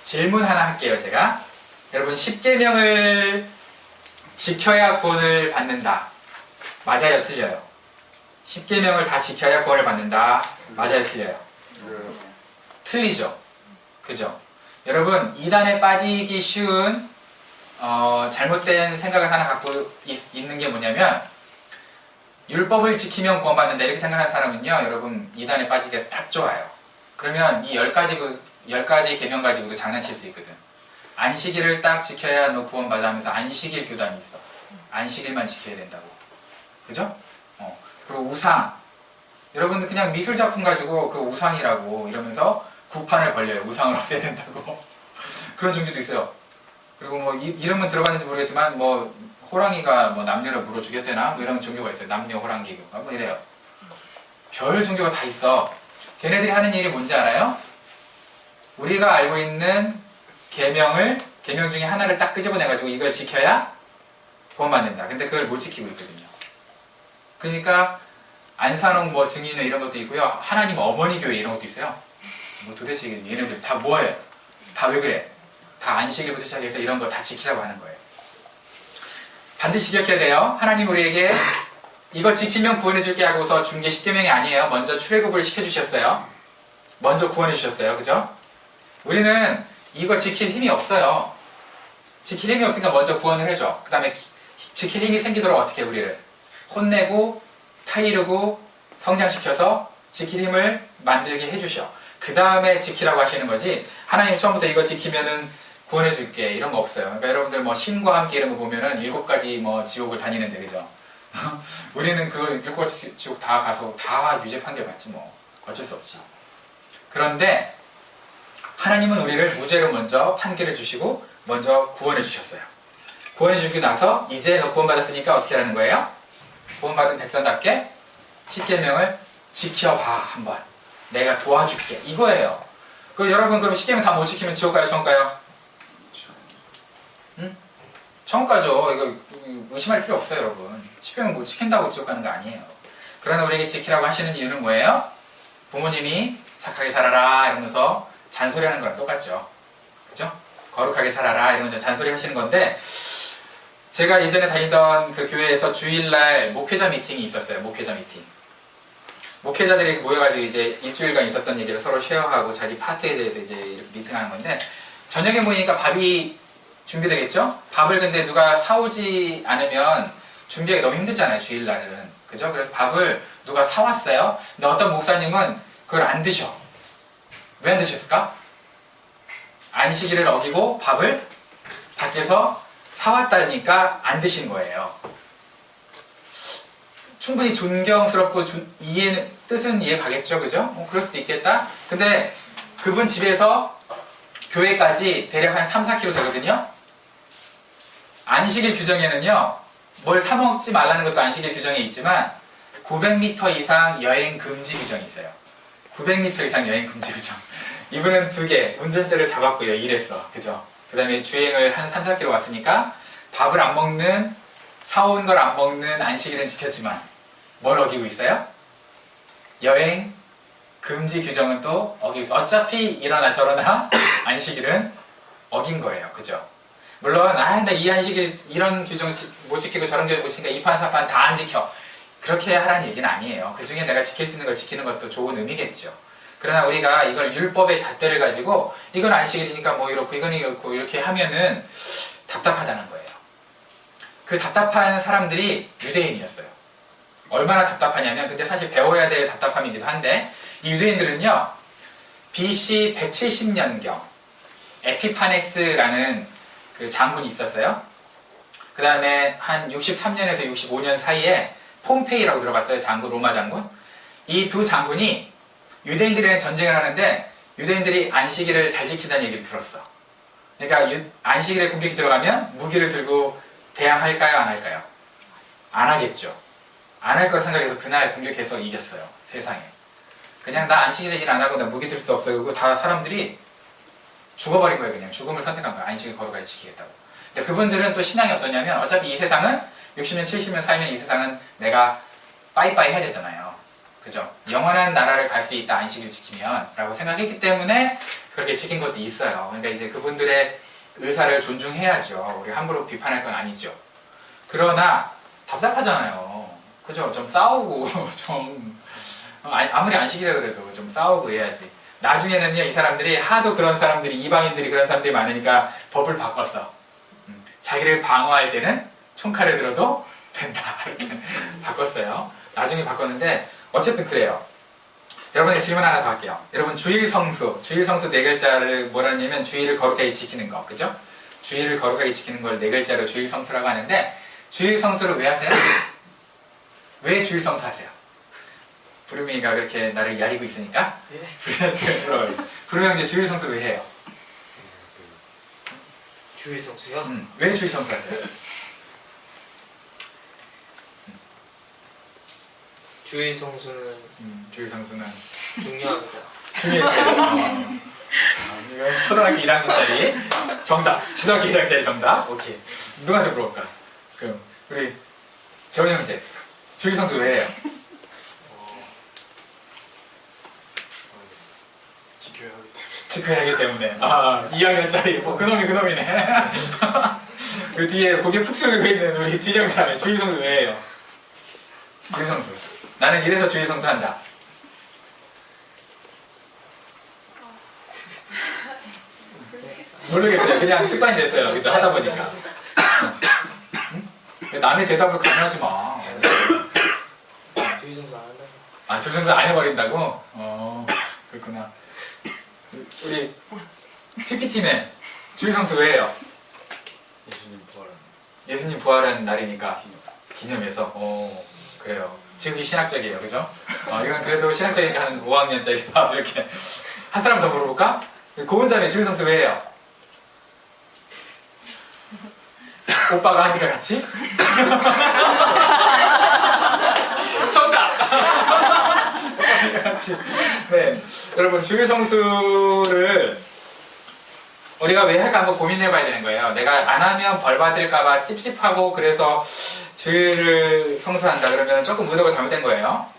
질문 하나 할게요, 제가. 여러분, 10계명을 지켜야 구원을 받는다. 맞아요, 틀려요? 10계명을 다 지켜야 구원을 받는다. 맞아요, 틀려요? 틀리죠? 그죠? 여러분, 이단에 빠지기 쉬운 잘못된 생각을 하나 갖고 있는 게 뭐냐면, 율법을 지키면 구원받는다 이렇게 생각하는 사람은요, 여러분 이단에 빠지기가 딱 좋아요. 그러면 이 10가지 계명 가지고도 장난칠 수 있거든. 안식일을 딱 지켜야 너 구원받아 하면서 안식일 교단이 있어. 안식일만 지켜야 된다고. 그죠? 그리고 우상. 여러분들 그냥 미술 작품 가지고 그 우상이라고 이러면서 구판을 벌려요. 우상을 없애야 된다고. 그런 종교도 있어요. 그리고 뭐 이름은 들어봤는지 모르겠지만 뭐 호랑이가 뭐 남녀를 물어 죽였대나 뭐 이런 종교가 있어요. 남녀 호랑이 교가 뭐 이래요. 별 종교가 다 있어. 걔네들이 하는 일이 뭔지 알아요? 우리가 알고 있는 계명 중에 하나를 딱 끄집어내가지고 이걸 지켜야 구원받는다. 근데 그걸 못 지키고 있거든요. 그러니까 안산홍 뭐 증인회 이런 것도 있고요. 하나님 어머니 교회 이런 것도 있어요. 뭐 도대체 얘네들 다 뭐예요? 다 왜 그래? 다 안식일부터 시작해서 이런 거 다 지키라고 하는 거예요. 반드시 기억해야 돼요. 하나님 우리에게 이거 지키면 구원해 줄게 하고서 준 게 10계명이 아니에요. 먼저 출애굽을 시켜주셨어요. 먼저 구원해 주셨어요. 그죠? 우리는 이거 지킬 힘이 없어요. 지킬 힘이 없으니까 먼저 구원을 해줘. 그 다음에 지킬 힘이 생기도록 어떻게 우리를 혼내고 타이르고 성장시켜서 지킬 힘을 만들게 해주셔. 그 다음에 지키라고 하시는 거지, 하나님 처음부터 이거 지키면은 구원해 줄게 이런 거 없어요. 그러니까 여러분들 뭐 신과 함께 이런 거 보면은 7가지 뭐 지옥을 다니는데, 그죠? 우리는 그 7가지 지옥 다 가서 다 유죄 판결 받지 뭐. 어쩔 수 없지. 그런데 하나님은 우리를 무죄로 먼저 판결해 주시고 먼저 구원해 주셨어요. 구원해 주시고 나서 이제 너 구원받았으니까 어떻게 하는 거예요? 구원받은 백성답게 10계명을 지켜봐 한번. 내가 도와줄게. 이거예요. 그 여러분 그럼 10계명 다 못 지키면 지옥 가요? 천국 가요? 응? 천국 가죠. 이거 의심할 필요 없어요, 여러분. 10계명 못 지킨다고 지옥 가는 거 아니에요. 그러나 우리에게 지키라고 하시는 이유는 뭐예요? 부모님이 착하게 살아라 이러면서 잔소리하는 거랑 똑같죠. 그죠? 거룩하게 살아라 이러면서 잔소리 하시는 건데, 제가 예전에 다니던 그 교회에서 주일날 목회자 미팅이 있었어요. 목회자 미팅. 목회자들이 모여가지고 이제 일주일간 있었던 얘기를 서로 쉐어하고 자기 파트에 대해서 이제 이렇게 미팅하는 건데, 저녁에 모이니까 밥이 준비되겠죠? 밥을 근데 누가 사오지 않으면 준비하기 너무 힘들잖아요, 주일날은. 그죠? 그래서 밥을 누가 사왔어요. 근데 어떤 목사님은 그걸 안 드셔. 왜 안 드셨을까? 안식일을 어기고 밥을 밖에서 사왔다니까 안 드신 거예요. 충분히 존경스럽고 뜻은 이해 가겠죠, 그죠? 그럴 수도 있겠다. 근데 그분 집에서 교회까지 대략 한 3-4km 되거든요. 안식일 규정에는요, 뭘 사 먹지 말라는 것도 안식일 규정에 있지만 900m 이상 여행 금지 규정이 있어요. 900m 이상 여행 금지 규정. 이분은 2개 운전대를 잡았고요. 일했어. 그죠? 그 다음에 주행을 한 3-4km 왔으니까 밥을 안 먹는, 사온 걸 안 먹는 안식일은 지켰지만 뭘 어기고 있어요? 여행 금지 규정은 또 어기고 있어요. 어차피 이러나 저러나 안식일은 어긴 거예요. 그죠? 물론 나 이 안식일 이런 규정 못 지키고 저런 규정 못 지키니까 이판사판 다 안 지켜. 그렇게 하라는 얘기는 아니에요. 그 중에 내가 지킬 수 있는 걸 지키는 것도 좋은 의미겠죠. 그러나 우리가 이걸 율법의 잣대를 가지고 이건 안식일이니까 뭐 이렇고 이건 이렇고 이렇게 하면은 답답하다는 거예요. 그 답답한 사람들이 유대인이었어요. 얼마나 답답하냐면, 근데 사실 배워야 될 답답함이기도 한데, 이 유대인들은요, BC 170년경 에피파네스라는 그 장군이 있었어요. 그 다음에 한 63년에서 65년 사이에 폼페이라고 들어봤어요. 장군, 로마 장군. 이 두 장군이 유대인들이랑 전쟁을 하는데 유대인들이 안식일을 잘 지킨다는 얘기를 들었어. 그러니까 안식일에 공격이 들어가면 무기를 들고 대항할까요? 안 할까요? 안 하겠죠. 안 할 거라 생각해서 그날 공격해서 이겼어요. 세상에. 그냥 나 안식일에 일 안 하고 나 무기 들 수 없어요. 그리고 다 사람들이 죽어버린 거예요. 그냥 죽음을 선택한 거예요. 안식일 거룩하게 지키겠다고. 근데 그분들은 또 신앙이 어떠냐면, 어차피 이 세상은 60년 70년 살면 이 세상은 내가 빠이빠이 해야 되잖아요. 그죠? 영원한 나라를 갈 수 있다, 안식일 지키면 라고 생각했기 때문에 그렇게 지킨 것도 있어요. 그러니까 이제 그분들의 의사를 존중해야죠. 우리 함부로 비판할 건 아니죠. 그러나 답답하잖아요. 그죠? 좀 싸우고 좀 아무리 안식이라 그래도 좀 싸우고 해야지. 나중에는요, 이 사람들이 하도 그런 사람들이, 이방인들이 그런 사람들이 많으니까 법을 바꿨어. 자기를 방어할 때는 총칼을 들어도 된다, 이렇게 바꿨어요. 나중에 바꿨는데 어쨌든 그래요. 여러분의 질문 하나 더 할게요. 여러분, 주일성수 네 글자를 뭐라 하냐면 주일을 거룩하게 지키는 거, 그죠? 주일을 거룩하게 지키는 걸 네 글자로 주일성수라고 하는데, 주일성수를 왜 하세요? 왜 주일성수 하세요? 부르명이가 그렇게 나를 야리고 있으니까? 부르명 이제 주일성수 왜 해요? 주일성수요? 왜 주일성수 하세요? 주일성수는 중요합니다. 중요해요. 이건 초등학교 1학년짜리 정답. 초등학교 1학년짜리 정답. 오케이. 누구한테 물어볼까? 그럼 우리 재원이 형제. 주일성수 왜 해요? 지켜야 하기 때문에. 아, 2학년짜리. 그놈이네. 그 뒤에 고개 푹 숙이고 있는 우리 진영자매. 주일성수 왜 해요? 주일성수. 나는 이래서 주일성수 한다. 모르겠어요. 그냥 습관이 됐어요. 그죠? 하다 보니까. 남의 대답을 강요하지 마. 주일성수 안 한다고. 아, 주일성수 안 해버린다고? 그렇구나. 우리 PP팀에 주일성수 왜 해요? 예수님 부활한 날이니까 기념해서. 그래요. 지금이 신학적이에요. 그죠? 이건 그래도 신학적이니까 한 5학년짜리 이렇게. 한 사람 더 물어볼까? 고은자매 주일성수 왜 해요? 오빠가 하니까 같이? 정답! 오빠가 하니까 같이. 네. 여러분, 주일성수를 우리가 왜 할까 한번 고민해 봐야 되는 거예요. 내가 안 하면 벌 받을까봐 찝찝하고 그래서 주일을 성수한다 그러면 조금 의도가 잘못된 거예요.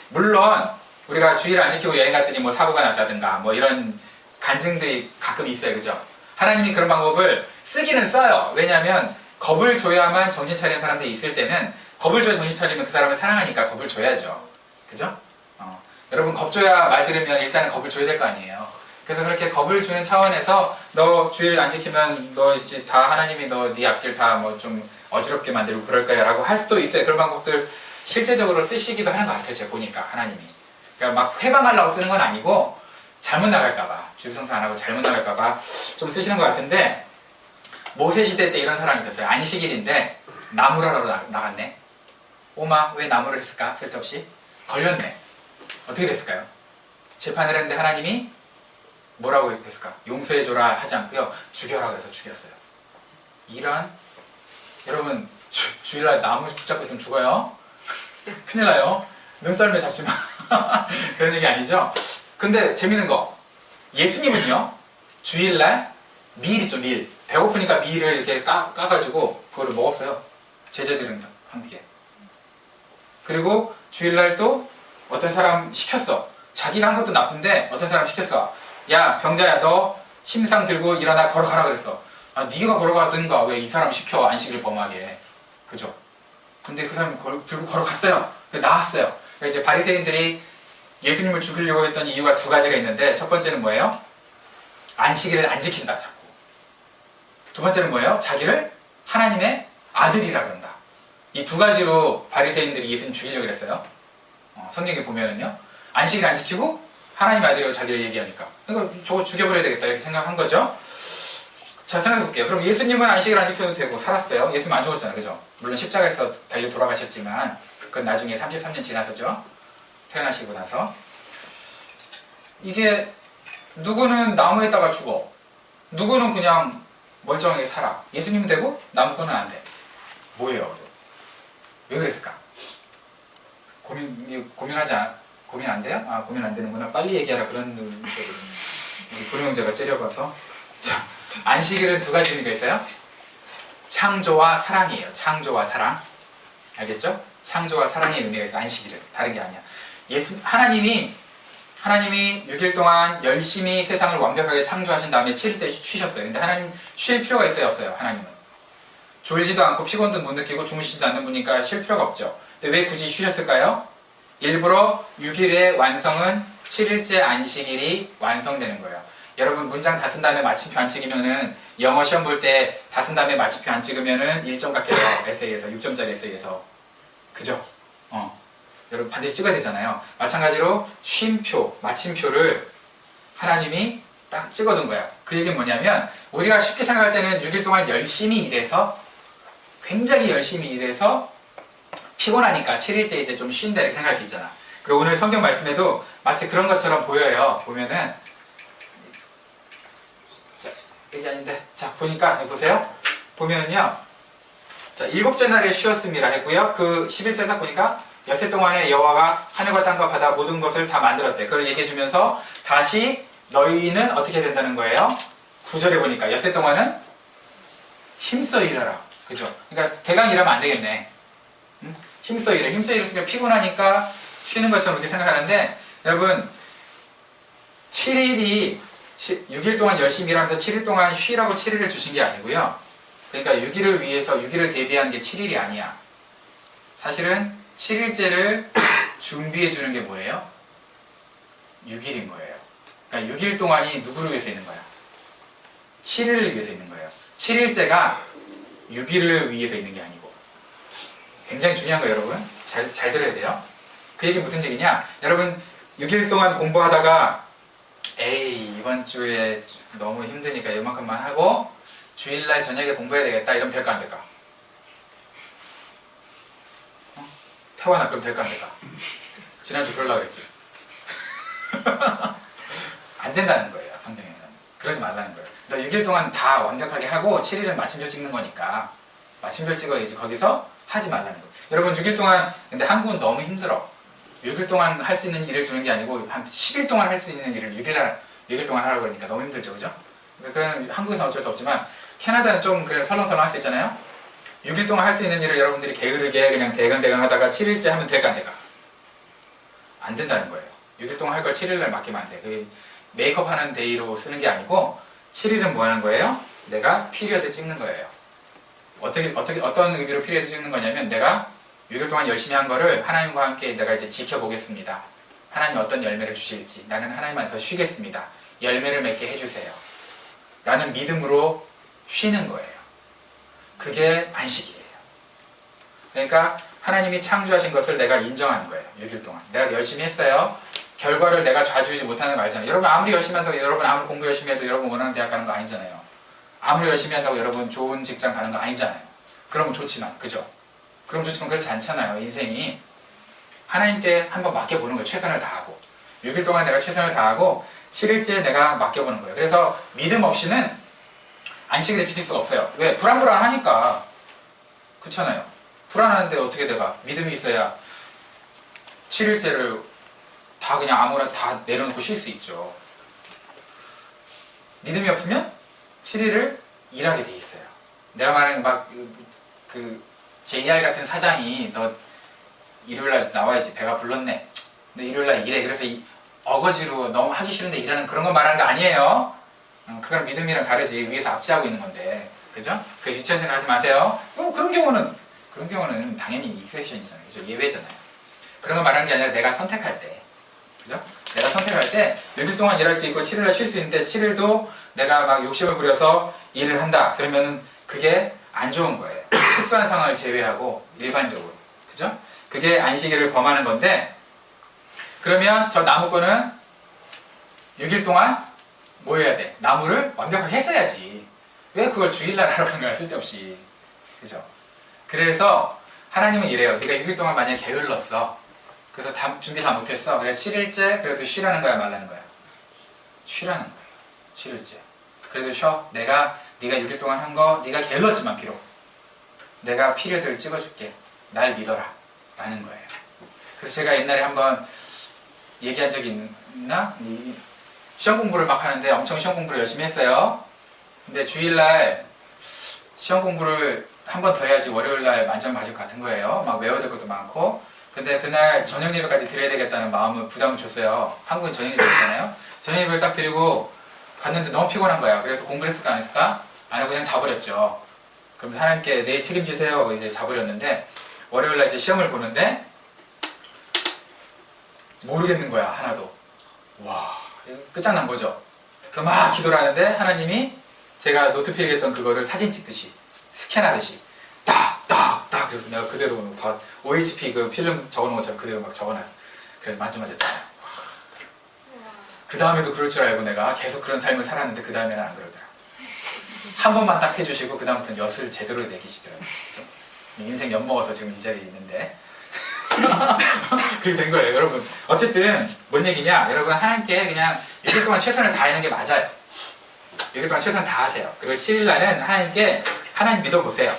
물론 우리가 주일을 안 지키고 여행 갔더니 뭐 사고가 났다든가 뭐 이런 간증들이 가끔 있어요. 그죠? 하나님이 그런 방법을 쓰기는 써요. 왜냐하면 겁을 줘야만 정신 차리는 사람들이 있을 때는 겁을 줘야 정신 차리면 그 사람을 사랑하니까 겁을 줘야죠. 그죠? 여러분, 겁 줘야 말 들으면 일단은 겁을 줘야 될 거 아니에요. 그래서 그렇게 겁을 주는 차원에서 너 주일 안 지키면 너 이제 다 하나님이 너 네 앞길 다 뭐 좀 어지럽게 만들고 그럴 거야 라고 할 수도 있어요. 그런 방법들 실제적으로 쓰시기도 하는 것 같아요. 제가 보니까 하나님이. 그러니까 막 회방하려고 쓰는 건 아니고 잘못 나갈까봐, 주일성수 안 하고 잘못 나갈까봐 좀 쓰시는 것 같은데, 모세 시대 때 이런 사람이 있었어요. 안식일인데 나무를 하러 나갔네. 오마, 왜 나무를 했을까? 쓸데없이 걸렸네. 어떻게 됐을까요? 재판을 했는데 하나님이 뭐라고 했을까? 용서해줘라 하지 않고요, 죽여라 그래서 죽였어요. 이런, 여러분, 주일날 나무 붙잡고 있으면 죽어요. 큰일 나요. 눈썰매 잡지 마. 그런 얘기 아니죠? 근데 재밌는 거, 예수님은요 주일날 밀 있죠, 밀. 배고프니까 밀을 이렇게 까가지고 그거를 먹었어요. 제자들은 함께. 그리고 주일날 또 어떤 사람 시켰어. 자기가 한 것도 나쁜데 어떤 사람 시켰어. 야, 병자야, 너 침상 들고 일어나 걸어가라 그랬어. 아, 네가 걸어가든가 왜 이 사람 시켜, 안식일 범하게. 그죠? 근데 그 사람이 들고 걸어갔어요. 나왔어요. 그러니까 이제 바리새인들이 예수님을 죽이려고 했던 이유가 두 가지가 있는데, 첫 번째는 뭐예요? 안식일을 안 지킨다, 자꾸. 두 번째는 뭐예요? 자기를 하나님의 아들이라 그런다. 이 두 가지로 바리새인들이 예수님 죽이려고 했어요. 성경에 보면은요, 안식일 안 지키고 하나님 아들이라고 자기를 얘기하니까, 이거 저거 죽여버려야 되겠다 이렇게 생각한 거죠. 자, 생각해 볼게요. 그럼 예수님은 안식일 안 지켜도 되고 살았어요. 예수님 안 죽었잖아요, 그죠? 물론 십자가에서 달려 돌아가셨지만 그건 나중에 33년 지나서죠. 태어나시고 나서. 이게 누구는 나무에다가 죽어, 누구는 그냥 멀쩡하게 살아. 예수님은 되고 나무 거는 안 돼. 뭐예요? 왜 그랬을까? 고민 안 돼요? 아, 고민 안 되는구나. 빨리 얘기하라. 그런 우리 불명제가 째려봐서. 자, 안식일은 두 가지 의미가 있어요. 창조와 사랑이에요. 창조와 사랑. 알겠죠? 창조와 사랑의 의미가 있어. 안식일은 다른 게 아니야. 하나님이 6일 동안 열심히 세상을 완벽하게 창조하신 다음에 7일 때 쉬셨어요. 근데 하나님 쉴 필요가 있어요, 없어요? 하나님은 졸지도 않고 피곤도 못 느끼고 주무시지도 않는 분이니까 쉴 필요가 없죠. 근데 왜 굳이 쉬셨을까요? 일부러 6일의 완성은 7일째 안식일이 완성되는 거예요. 여러분 문장 다 쓴 다음에 마침표 안 찍으면은 영어 시험 볼 때 다 쓴 다음에 마침표 안 찍으면은 1점 깎여요. 에세이에서 6점짜리 에세이에서. 그죠? 여러분 반드시 찍어야 되잖아요. 마찬가지로 쉼표, 마침표를 하나님이 딱 찍어둔 거야. 그 얘기는 뭐냐면 우리가 쉽게 생각할 때는 6일 동안 열심히 일해서 굉장히 열심히 일해서 피곤하니까 7일째 이제 좀 쉰다 이렇게 생각할 수 있잖아. 그리고 오늘 성경 말씀에도 마치 그런 것처럼 보여요. 보면은 자, 이게 아닌데 자 보니까 보세요. 보면은요. 자 7째 날에 쉬었습니다 했고요. 그 11째 딱 보니까 엿새 동안에 여호와가 하늘과 땅과 바다 모든 것을 다 만들었대. 그걸 얘기해 주면서 다시 너희는 어떻게 된다는 거예요? 9절에 보니까 엿새 동안은 힘써 일하라. 그죠? 그러니까 대강 일하면 안 되겠네. 응? 힘써 일해. 힘써 일했으니까 피곤하니까 쉬는 것처럼 이렇게 생각하는데 여러분 7일이 6일 동안 열심히 일하면서 7일 동안 쉬라고 7일을 주신 게 아니고요. 그러니까 6일을 위해서 6일을 대비한 게 7일이 아니야. 사실은 7일째를 준비해 주는 게 뭐예요? 6일인 거예요. 그러니까 6일 동안이 누구를 위해서 있는 거야? 7일을 위해서 있는 거예요. 7일째가 6일을 위해서 있는 게 아니고. 굉장히 중요한 거예요, 여러분. 잘 들어야 돼요. 그 얘기 무슨 얘기냐? 여러분 6일 동안 공부하다가 에이 이번 주에 너무 힘드니까 이만큼만 하고 주일날 저녁에 공부해야 되겠다 이러면 될까 안 될까? 태환아 그럼 될까 안 될까? 지난주 그러려고 그랬지. 안 된다는 거예요, 성경에서는. 그러지 말라는 거예요. 너 6일 동안 다 완벽하게 하고 7일은 마침표 찍는 거니까 마침표 찍어야지 거기서 하지 말라는 거예요. 여러분 6일 동안 근데 한국은 너무 힘들어. 6일 동안 할 수 있는 일을 주는 게 아니고 한 10일 동안 할 수 있는 일을 6일 동안 하라고 그러니까 너무 힘들죠, 그죠? 그건 한국에서는 어쩔 수 없지만 캐나다는 좀 그래 설렁설렁 할 수 있잖아요. 6일 동안 할 수 있는 일을 여러분들이 게으르게 그냥 대강대강 하다가 7일째 하면 될까 안 될까? 안 된다는 거예요. 6일 동안 할 걸 7일날 맡기면 안 돼. 그 메이크업 하는 데이로 쓰는 게 아니고 7일은 뭐 하는 거예요? 내가 피리어드 찍는 거예요. 어떤 의미로 피리어드 찍는 거냐면 내가 6일 동안 열심히 한 거를 하나님과 함께 내가 이제 지켜보겠습니다. 하나님이 어떤 열매를 주실지 나는 하나님 안에서 쉬겠습니다. 열매를 맺게 해주세요. 라는 믿음으로 쉬는 거예요. 그게 안식이에요. 그러니까 하나님이 창조하신 것을 내가 인정하는 거예요. 6일 동안. 내가 열심히 했어요. 결과를 내가 좌지우지 못하는 거 알잖아요. 여러분 아무리 열심히 한다고 여러분 아무리 공부 열심히 해도 여러분 원하는 대학 가는 거 아니잖아요. 아무리 열심히 한다고 여러분 좋은 직장 가는 거 아니잖아요. 그러면 좋지만 그죠? 그럼 좋지만 그렇지 않잖아요. 인생이. 하나님께 한번 맡겨보는 거예요. 최선을 다하고 6일 동안 내가 최선을 다하고 7일째 내가 맡겨보는 거예요. 그래서 믿음 없이는 안식일을 지킬 수가 없어요. 왜? 불안하니까. 그렇잖아요. 불안한데 어떻게 돼가? 믿음이 있어야 7일째를 다 그냥 아무나 다 내려놓고 쉴 수 있죠. 믿음이 없으면 7일을 일하게 돼 있어요. 내가 말하는 그 JR 같은 사장이 너 일요일날 나와야지 배가 불렀네. 너 일요일날 일해. 그래서 어거지로 너무 하기 싫은데 일하는 그런 거 말하는 거 아니에요. 그건 믿음이랑 다르지. 위에서 압제하고 있는 건데. 그죠? 그 유치한 생각 하지 마세요. 그런 경우는 당연히 익셉션이잖아요. 그죠? 예외잖아요. 그런 거 말하는 게 아니라 내가 선택할 때. 그죠? 내가 선택할 때 6일 동안 일할 수 있고 7일날 쉴 수 있는데 7일도 내가 막 욕심을 부려서 일을 한다. 그러면 그게 안 좋은 거예요. 특수한 상황을 제외하고 일반적으로. 그죠? 그게 안식일을 범하는 건데 그러면 저 나무꾼은 6일 동안 뭐 해야 돼? 나무를 완벽하게 했어야지. 왜 그걸 주일날 하러 간 거야? 쓸데없이. 그죠? 그래서 하나님은 이래요. 네가 6일 동안 만약에 게을렀어. 그래서 준비 다 못했어. 그래 7일째 그래도 쉬라는 거야 말라는 거야? 쉬라는 거예요. 7일째. 그래도 쉬어. 네가 6일 동안 한 거 네가 게을렀지만 비록 내가 피리어드를 찍어줄게. 날 믿어라. 라는 거예요. 그래서 제가 옛날에 한번 얘기한 적이 있나? 시험 공부를 막 하는데 엄청 시험 공부를 열심히 했어요. 근데 주일날 시험 공부를 한 번 더 해야지 월요일날 만점 맞을 것 같은 거예요. 막 외워야 될 것도 많고. 근데 그날 저녁 예배까지 드려야 되겠다는 마음을 부담을 줬어요. 한국은 저녁 예배잖아요. 저녁 예배를 딱 드리고 갔는데 너무 피곤한 거야. 그래서 공부를 했을까 안 했을까? 안 하고 그냥 자버렸죠. 그럼 하나님께 내일 책임지세요 하고 이제 자버렸는데 월요일날 이제 시험을 보는데 모르겠는 거야 하나도. 와 끝장난 거죠. 그럼 막 기도를 하는데 하나님이 제가 노트 필기했던 그거를 사진 찍듯이 스캔하듯이 딱 그래서 내가 그대로 OHP 그 필름 적어놓은 것처럼 그대로 막 적어놨어. 그래서 만져맞았잖아요. 그 다음에도 그럴 줄 알고 내가 계속 그런 삶을 살았는데 그 다음에는 안 그러더라. 한 번만 딱 해주시고 그 다음부터는 엿을 제대로 내기시더라고요. 그렇죠? 인생 엿 먹어서 지금 이 자리에 있는데 그렇게 된 거예요. 여러분 어쨌든 뭔 얘기냐, 여러분 하나님께 그냥 6일 동안 최선을 다하는 게 맞아요. 6일 동안 최선 다하세요. 그리고 7일날은 하나님께 하나님 믿어보세요.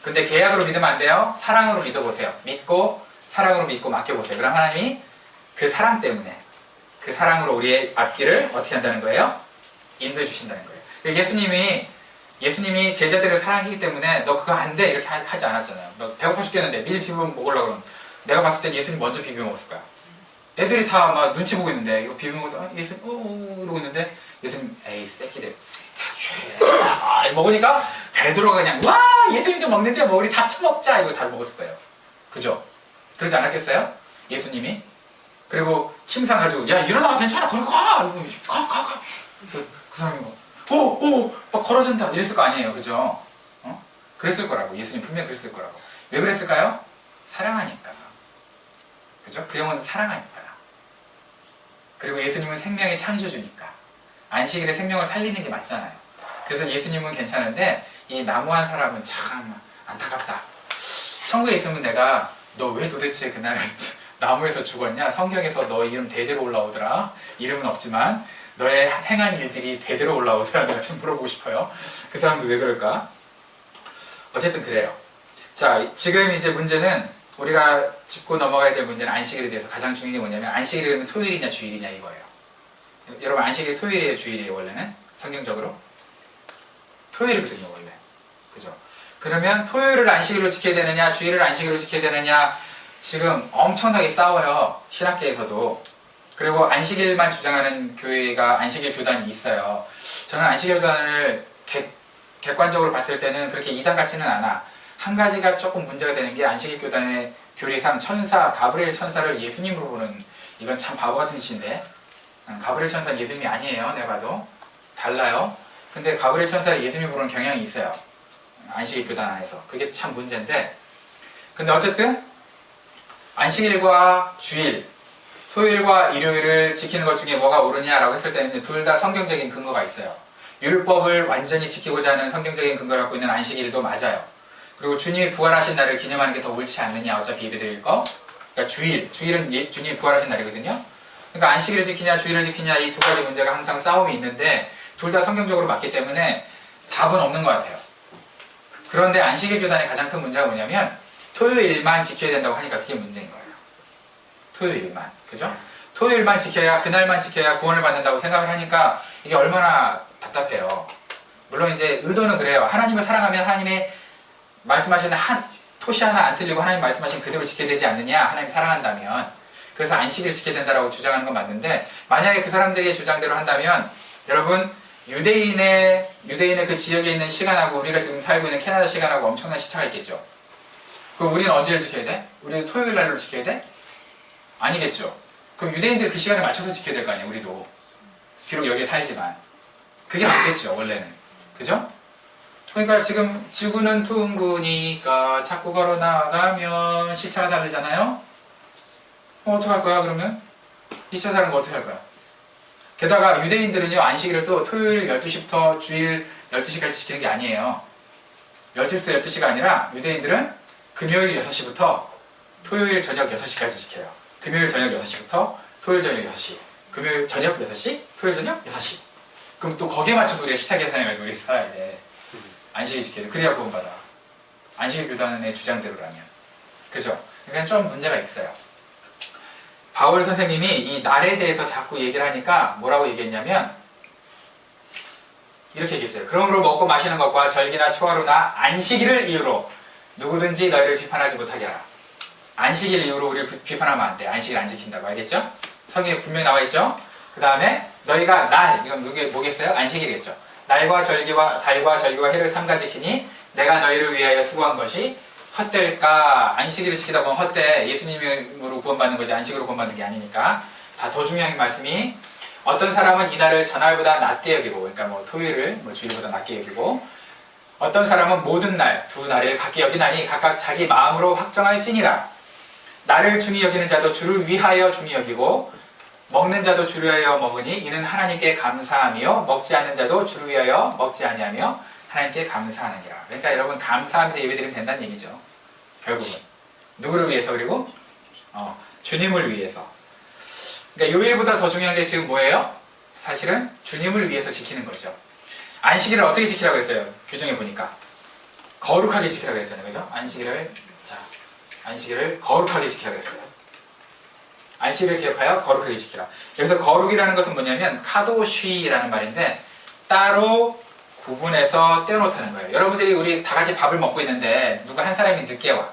근데 계약으로 믿으면 안 돼요. 사랑으로 믿어보세요. 믿고 사랑으로 믿고 맡겨보세요. 그럼 하나님이 그 사랑 때문에 그 사랑으로 우리의 앞길을 어떻게 한다는 거예요? 인도해 주신다는 거예요. 예수님이 제자들을 사랑하기 때문에 너 그거 안 돼 이렇게 하지 않았잖아요. 너 배고파 죽겠는데 밀 비벼 먹으려고 그러면 내가 봤을 땐 예수님 먼저 비벼 먹었을 거야. 애들이 다 막 눈치 보고 있는데 이거 비벼 먹어도 예수님 이러고 있는데 예수님 에이 새끼들 먹으니까 베드로가 그냥 와 예수님도 먹는데 뭐 우리 다 처먹자 이거 다 먹었을 거예요. 그죠? 그러지 않았겠어요? 예수님이? 그리고 침상 가지고 야 일어나 괜찮아 거기 가 그래서 그 사람이 막 걸어진다 이랬을 거 아니에요. 그죠? 그랬을 거라고. 예수님 분명히 그랬을 거라고. 왜 그랬을까요? 사랑하니까. 그죠? 그 영혼은 사랑하니까. 그리고 예수님은 생명의 창조주니까. 안식일에 생명을 살리는 게 맞잖아요. 그래서 예수님은 괜찮은데 이 나무한 사람은 참 안타깝다. 천국에 있으면 내가 너 왜 도대체 그날 나무에서 죽었냐? 성경에서 너 이름 대대로 올라오더라. 이름은 없지만 너의 행한 일들이 대대로 올라오더라. 내가 좀 물어보고 싶어요. 그 사람도 왜 그럴까? 어쨌든 그래요. 자, 지금 이제 문제는 우리가 짚고 넘어가야 될 문제는 안식일에 대해서 가장 중요한 게 뭐냐면 안식일이 그러면 토요일이냐 주일이냐 이거예요. 여러분 안식일이 토요일이에요 주일이에요 원래는? 성경적으로? 토요일이거든요 원래. 그죠? 그러면 토요일을 안식일로 지켜야 되느냐 주일을 안식일로 지켜야 되느냐 지금 엄청나게 싸워요. 신학계에서도. 그리고 안식일만 주장하는 교회가 안식일 교단이 있어요. 저는 안식일 교단을 객관적으로 봤을 때는 그렇게 이단 같지는 않아. 한 가지가 조금 문제가 되는 게 안식일 교단의 교리상 천사, 가브리엘 천사를 예수님으로 보는 이건 참 바보 같은 짓인데 가브리엘 천사는 예수님이 아니에요. 내가 봐도. 달라요. 근데 가브리엘 천사를 예수님으로 보는 경향이 있어요. 안식일 교단 안에서. 그게 참 문제인데 근데 어쨌든 안식일과 주일, 토요일과 일요일을 지키는 것 중에 뭐가 옳으냐라고 했을 때는 둘 다 성경적인 근거가 있어요. 율법을 완전히 지키고자 하는 성경적인 근거를 갖고 있는 안식일도 맞아요. 그리고 주님이 부활하신 날을 기념하는 게 더 옳지 않느냐 어차피 예배드릴 거. 그러니까 주일은 주님이 부활하신 날이거든요. 그러니까 안식일을 지키냐 주일을 지키냐 이 두 가지 문제가 항상 싸움이 있는데 둘 다 성경적으로 맞기 때문에 답은 없는 것 같아요. 그런데 안식일 교단의 가장 큰 문제가 뭐냐면 토요일만 지켜야 된다고 하니까 그게 문제인 거예요. 토요일만. 그죠? 토요일만 지켜야 그날만 지켜야 구원을 받는다고 생각을 하니까 이게 얼마나 답답해요. 물론 이제 의도는 그래요. 하나님을 사랑하면 하나님의 말씀하시는 토시 하나 안 틀리고 하나님 말씀하신 그대로 지켜야 되지 않느냐. 하나님 사랑한다면. 그래서 안식일 지켜야 된다고 주장하는 건 맞는데 만약에 그 사람들의 주장대로 한다면 여러분 유대인의 그 지역에 있는 시간하고 우리가 지금 살고 있는 캐나다 시간하고 엄청난 시차가 있겠죠. 그럼 우리는 언제를 지켜야 돼? 우리는 토요일 날로 지켜야 돼? 아니겠죠. 그럼 유대인들 그 시간에 맞춰서 지켜야 될 거 아니에요. 우리도. 비록 여기에 살지만. 그게 맞겠죠. 원래는. 그죠? 그러니까 지금 지구는 둥그니까 자꾸 걸어 나가면 시차가 다르잖아요. 어떡할 거야 그러면? 이 시차 다른 거 어떻게 할 거야? 게다가 유대인들은요 안식일을 또 토요일 12시부터 주일 12시까지 지키는 게 아니에요. 12시부터 12시가 아니라 유대인들은 금요일 6시부터 토요일 저녁 6시까지 지켜요. 금요일 저녁 6시부터 토요일 저녁 6시. 금요일 저녁 6시, 토요일 저녁 6시. 그럼 또 거기에 맞춰서 우리가 시차 계산해가지고 우리 살아야 돼. 안식일 지켜야 돼. 그래야 구원받아. 안식일 교단의 주장대로라면. 그죠? 그러니까 좀 문제가 있어요. 바울 선생님이 이 날에 대해서 자꾸 얘기를 하니까 뭐라고 얘기했냐면 이렇게 얘기했어요. 그러므로 먹고 마시는 것과 절기나 초하루나 안식일을 이유로 누구든지 너희를 비판하지 못하게 하라. 안식일 이후로 우리 비판하면 안 돼. 안식일 안 지킨다고. 알겠죠? 성경에 분명히 나와 있죠? 그 다음에 너희가 날, 이건 뭐겠어요? 안식일이겠죠. 날과 절기와 달과 절기와 해를 삼가 지키니 내가 너희를 위하여 수고한 것이 헛될까? 안식일을 지키다 보면 헛돼. 예수님으로 구원받는 거지 안식으로 구원받는 게 아니니까. 다 더 중요한 말씀이 어떤 사람은 이날을 전날보다 낮게 여기고, 그러니까 뭐 토요일을 뭐 주일보다 낮게 여기고, 어떤 사람은 모든 날, 두 날을 같게 여기나니 각각 자기 마음으로 확정할지니라. 나를 중히 여기는 자도 주를 위하여 중히 여기고 먹는 자도 주를 위하여 먹으니 이는 하나님께 감사하며 먹지 않는 자도 주를 위하여 먹지 아니하며 하나님께 감사하느니라. 그러니까 여러분 감사하면서 예배드리면 된다는 얘기죠. 결국은 누구를 위해서? 그리고 주님을 위해서. 그러니까 요일보다 더 중요한 게 지금 뭐예요? 사실은 주님을 위해서 지키는 거죠. 안식일을 어떻게 지키라고 했어요? 규정에 보니까 거룩하게 지키라고 했잖아요. 그죠? 안식일을 거룩하게 지키라고 했어요. 안식일을 기억하여 거룩하게 지키라. 여기서 거룩이라는 것은 뭐냐면 카도쉬라는 말인데 따로 구분해서 떼어놓다는 거예요. 여러분들이 우리 다 같이 밥을 먹고 있는데 누가 한 사람이 늦게 와.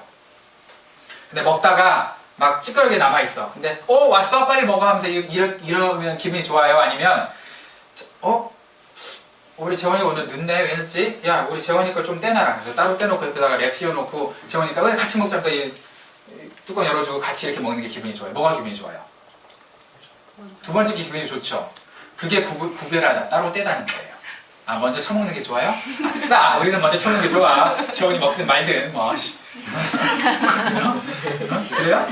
근데 먹다가 막 찌꺼기게 남아있어. 근데 왔어? 빨리 먹어 하면서 이러면 기분이 좋아요? 아니면 우리 재원이가 오늘 늦네? 왜 늦지? 야 우리 재원이 거 좀 떼놔라. 그래서 따로 떼놓고 옆에다가 랩 씌워놓고 재원이가 왜 같이 먹자면서 이 뚜껑 열어주고 같이 이렇게 먹는 게 기분이 좋아요. 뭐가 기분이 좋아요? 두 번째 게 기분이 좋죠. 그게 구별하다. 따로 떼다는 거예요. 먼저 처먹는 게 좋아요? 아싸! 우리는 먼저 처먹는 게 좋아. 재원이 먹든 말든 뭐. 그죠? 그래요?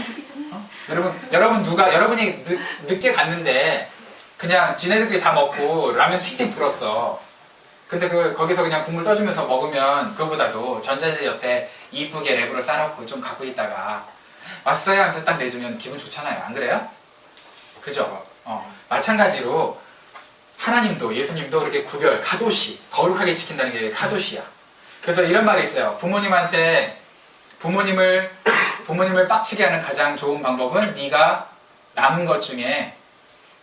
여러분이 늦게 갔는데 그냥 지네들끼리 다 먹고 라면 틱틱 불었어. 근데 거기서 그냥 국물 떠주면서 먹으면 그거보다도 전자레인지 옆에 이쁘게 랩으로 싸놓고 좀 갖고 있다가 왔어요 하면서 딱 내주면 기분 좋잖아요. 안 그래요? 그죠? 마찬가지로 하나님도 예수님도 그렇게 카도시, 거룩하게 지킨다는 게 카도시야. 그래서 이런 말이 있어요. 부모님을 빡치게 하는 가장 좋은 방법은 네가 남은 것 중에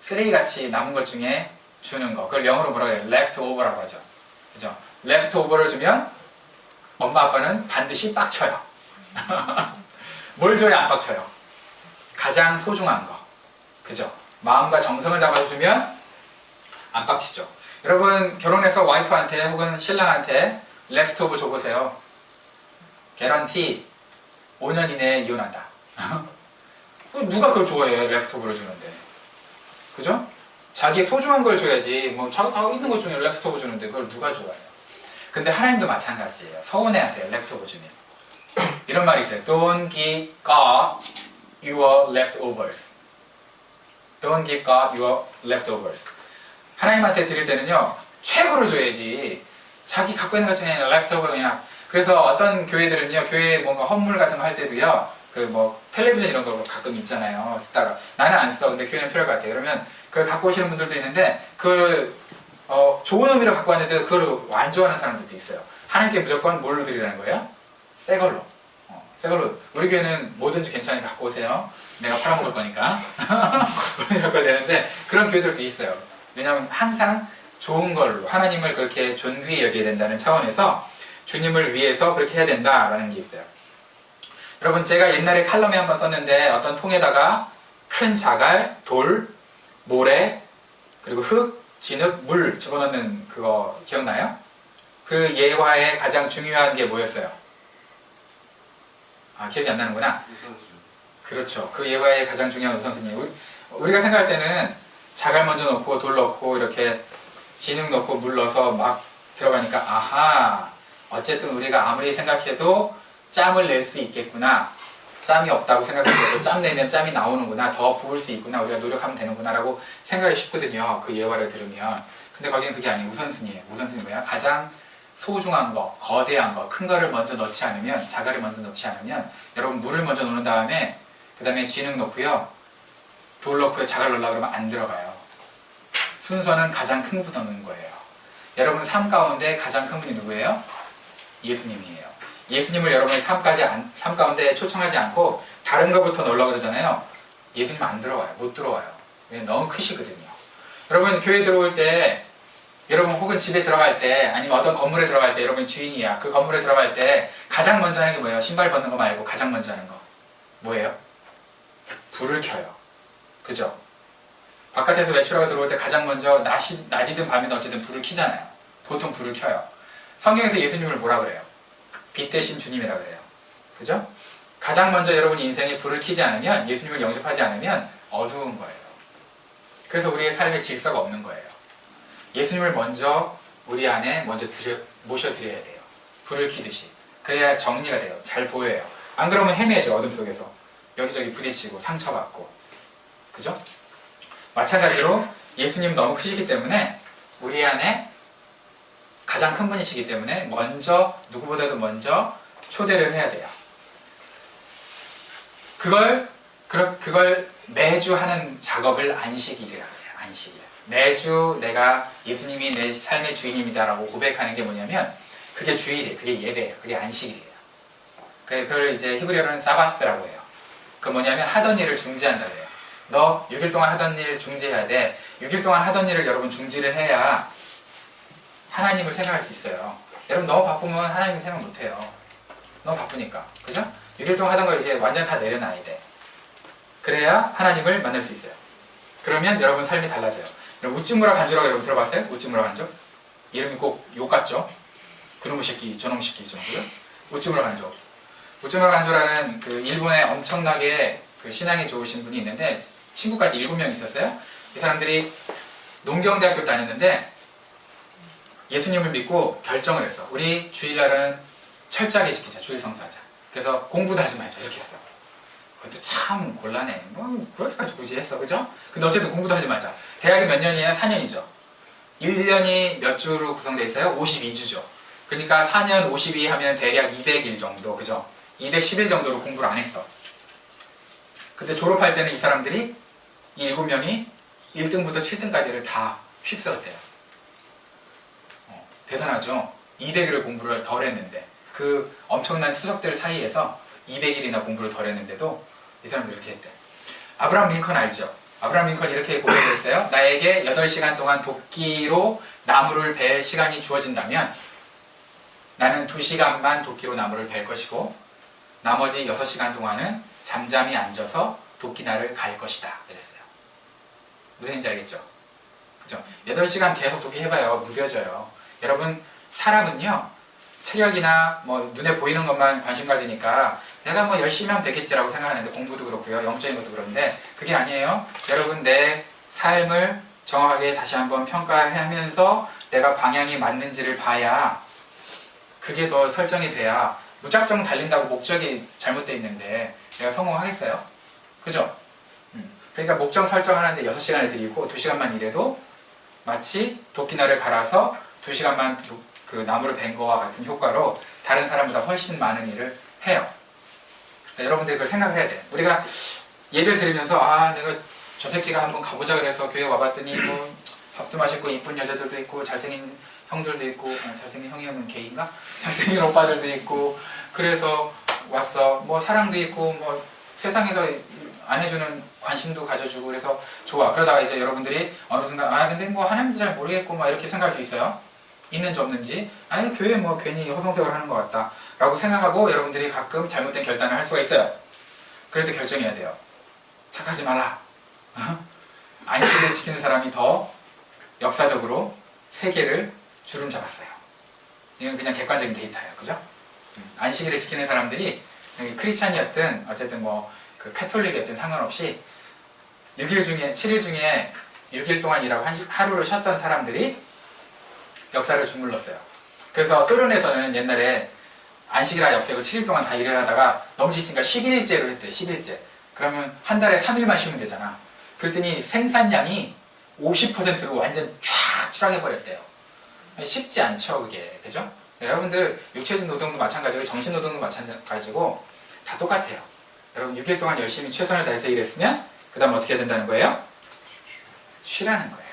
쓰레기같이 남은 것 중에 주는 거. 그걸 영어로 뭐라고 해요? leftover라고 하죠. 그죠? leftover를 주면 엄마 아빠는 반드시 빡쳐요. 뭘 줘야 안 빡쳐요? 가장 소중한 거. 그죠? 마음과 정성을 담아서 주면 안 빡치죠. 여러분 결혼해서 와이프한테 혹은 신랑한테 leftover 줘보세요. 개런티 5년 이내에 이혼한다. 누가 그걸 좋아해요? leftover를 주는데. 그죠? 자기 소중한 걸 줘야지. 뭐 있는 것 중에 leftover 주는데 그걸 누가 좋아해요? 근데 하나님도 마찬가지예요. 서운해하세요. leftover 주면. 이런 말이 있어요. Don't give God your leftovers. Don't give God your leftovers. 하나님한테 드릴 때는요. 최고로 줘야지. 자기 갖고 있는 것 중에 leftover 그냥. 그래서 어떤 교회들은요. 교회 뭔가 헌물 같은 거 할 때도요. 텔레비전 이런 거 가끔 있잖아요. 쓰다가 나는 안 써. 근데 교회는 필요할 것 같아요. 그러면 그걸 갖고 오시는 분들도 있는데 그걸 좋은 의미로 갖고 왔는데 그걸 안 좋아하는 사람들도 있어요. 하나님께 무조건 뭘로 드리라는 거예요? 새 걸로. 새 걸로. 우리 교회는 뭐든지 괜찮으니까 갖고 오세요. 내가 팔아먹을 거니까. 그렇게 갖고 와야 되는데 그런 교회들도 있어요. 왜냐하면 항상 좋은 걸로 하나님을 그렇게 존귀히 여겨야 된다는 차원에서 주님을 위해서 그렇게 해야 된다라는 게 있어요. 여러분 제가 옛날에 칼럼에 한번 썼는데 어떤 통에다가 큰 자갈, 돌, 모래, 그리고 흙, 진흙, 물 집어넣는 그거 기억나요? 그 예화의 가장 중요한 게 뭐였어요? 기억이 안 나는구나. 우선순위. 그렇죠. 그 예화의 가장 중요한 우선순위. 우리가 생각할 때는 자갈 먼저 넣고 돌 넣고 이렇게 진흙 넣고 물 넣어서 막 들어가니까 아하 어쨌든 우리가 아무리 생각해도 짬을 낼 수 있겠구나. 짬이 없다고 생각해도 짬 내면 짬이 나오는구나. 더 부을 수 있구나. 우리가 노력하면 되는구나 라고 생각이 쉽거든요. 그 예화를 들으면. 근데 거기는 그게 아니에요. 우선순위예요. 우선순위 뭐야? 가장 소중한 거, 거대한 거, 큰 거를 먼저 넣지 않으면, 자갈을 먼저 넣지 않으면 여러분 물을 먼저 넣는 다음에 그 다음에 진흙 넣고요. 돌 넣고요. 자갈 넣으려고 그러면 안 들어가요. 순서는 가장 큰 것부터 넣는 거예요. 여러분 삶 가운데 가장 큰 분이 누구예요? 예수님이에요. 예수님을 여러분의 삶 가운데 초청하지 않고 다른 것부터 넣으려고 그러잖아요. 예수님 안 들어와요. 못 들어와요. 왜? 너무 크시거든요. 여러분 교회 들어올 때 여러분 혹은 집에 들어갈 때 아니면 어떤 건물에 들어갈 때 여러분이 주인이야. 그 건물에 들어갈 때 가장 먼저 하는 게 뭐예요? 신발 벗는 거 말고 가장 먼저 하는 거 뭐예요? 불을 켜요. 그죠? 바깥에서 외출하고 들어올 때 가장 먼저 낮이든 밤이든 어쨌든 불을 켜잖아요. 보통 불을 켜요. 성경에서 예수님을 뭐라 그래요? 빛 대신 주님이라 그래요. 그죠? 가장 먼저 여러분이 인생에 불을 켜지 않으면, 예수님을 영접하지 않으면 어두운 거예요. 그래서 우리의 삶에 질서가 없는 거예요. 예수님을 먼저 우리 안에 먼저 모셔드려야 돼요. 불을 켜듯이. 그래야 정리가 돼요. 잘 보여요. 안 그러면 헤매죠. 어둠 속에서. 여기저기 부딪히고 상처받고. 그죠? 마찬가지로 예수님 너무 크시기 때문에 우리 안에 가장 큰 분이시기 때문에 먼저, 누구보다도 먼저 초대를 해야 돼요. 그걸 매주 하는 작업을 안식일이라고 해요. 안식일. 매주 내가 예수님이 내 삶의 주인입니다라고 고백하는 게 뭐냐면 그게 주일이에요. 그게 예배예요. 그게 안식일이에요. 그걸 이제 히브리어로는 사바스라고 해요. 그 뭐냐면 하던 일을 중지한다고 해요. 너 6일 동안 하던 일 중지해야 돼. 6일 동안 하던 일을 여러분 중지를 해야 하나님을 생각할 수 있어요. 여러분 너무 바쁘면 하나님을 생각 못해요. 너무 바쁘니까. 그죠? 6일 동안 하던 걸 이제 완전 다 내려놔야 돼. 그래야 하나님을 만날 수 있어요. 그러면 여러분 삶이 달라져요. 우찌무라 간조라고 여러분 들어봤어요? 우찌무라 간조? 이름이 꼭 욕 같죠? 그놈의 새끼, 저놈 새끼 정도요? 우찌무라 간조. 우찌무라 간조라는 그 일본에 엄청나게 그 신앙이 좋으신 분이 있는데 친구까지 7명 있었어요. 이 사람들이 농경대학교 다녔는데 예수님을 믿고 결정을 했어. 우리 주일날은 철저하게 지키자. 주일 성수하자. 그래서 공부도 하지 말자. 이렇게 했어. 그것도 참 곤란해. 뭐 그렇게까지 굳이 했어. 그죠? 근데 어쨌든 공부도 하지 말자. 대학이 몇 년이에요? 4년이죠. 1년이 몇 주로 구성되어 있어요? 52주죠. 그러니까 4년 52 하면 대략 200일 정도. 그죠? 210일 정도로 공부를 안 했어. 근데 졸업할 때는 이 사람들이 이 7명이 1등부터 7등까지를 다 휩쓸었대요. 대단하죠? 200일을 공부를 덜 했는데 그 엄청난 수석들 사이에서 200일이나 공부를 덜 했는데도 이 사람들이 이렇게 했대. 아브라함 링컨 알죠? 아브라함 링컨이 이렇게 고백했어요. 나에게 8시간 동안 도끼로 나무를 벨 시간이 주어진다면 나는 2시간만 도끼로 나무를 벨 것이고 나머지 6시간 동안은 잠잠히 앉아서 도끼날을 갈 것이다. 이랬어요. 무슨 얘기인지 알겠죠? 그죠? 8시간 계속 도끼 해봐요. 무뎌져요. 여러분 사람은요 체력이나 뭐 눈에 보이는 것만 관심 가지니까 내가 뭐 열심히 하면 되겠지라고 생각하는데 공부도 그렇고요. 영적인 것도 그런데 그게 아니에요. 여러분 내 삶을 정확하게 다시 한번 평가하면서 내가 방향이 맞는지를 봐야 그게 더 설정이 돼야 무작정 달린다고 목적이 잘못되어 있는데 내가 성공하겠어요? 그죠? 그러니까 목적 설정하는데 6시간을 들이고 2시간만 일해도 마치 도끼날을 갈아서 2시간만 그 나무를 벤 거와 같은 효과로 다른 사람보다 훨씬 많은 일을 해요. 그러니까 여러분들 그걸 생각을 해야 돼요. 우리가 예배를 드리면서 내가 저 새끼가 한번 가보자 그래서 교회 와봤더니 뭐 밥도 맛있고 이쁜 여자들도 있고 잘생긴 형들도 있고 잘생긴 형이면 게이인가? 잘생긴 오빠들도 있고 그래서 왔어. 뭐 사랑도 있고 뭐 세상에서 안 해주는 관심도 가져주고 그래서 좋아. 그러다가 이제 여러분들이 어느 순간 근데 뭐 하나님도 잘 모르겠고 막 이렇게 생각할 수 있어요. 있는지 없는지 교회 뭐 괜히 허송세월 하는 것 같다 라고 생각하고 여러분들이 가끔 잘못된 결단을 할 수가 있어요. 그럴 때 결정해야 돼요. 착하지 말라. 안식을 지키는 사람이 더 역사적으로 세계를 주름 잡았어요. 이건 그냥 객관적인 데이터예요. 그죠? 안식일을 지키는 사람들이 크리스찬이었든 어쨌든 뭐 그 카톨릭이었든 상관없이 6일 중에 7일 중에 6일 동안 일하고 하루를 쉬었던 사람들이 역사를 주물렀어요. 그래서 소련에서는 옛날에 안식일을 없애고 7일 동안 다 일을 하다가 너무 지치니까 10일제로 했대. 10일제. 그러면 한 달에 3일만 쉬면 되잖아. 그랬더니 생산량이 50%로 완전 쫙 추락해버렸대요. 쉽지 않죠 그게. 그죠? 여러분들 육체적 노동도 마찬가지고 정신노동도 마찬가지고 다 똑같아요. 여러분 6일 동안 열심히 최선을 다해서 일했으면 그 다음 어떻게 해야 된다는 거예요? 쉬라는 거예요.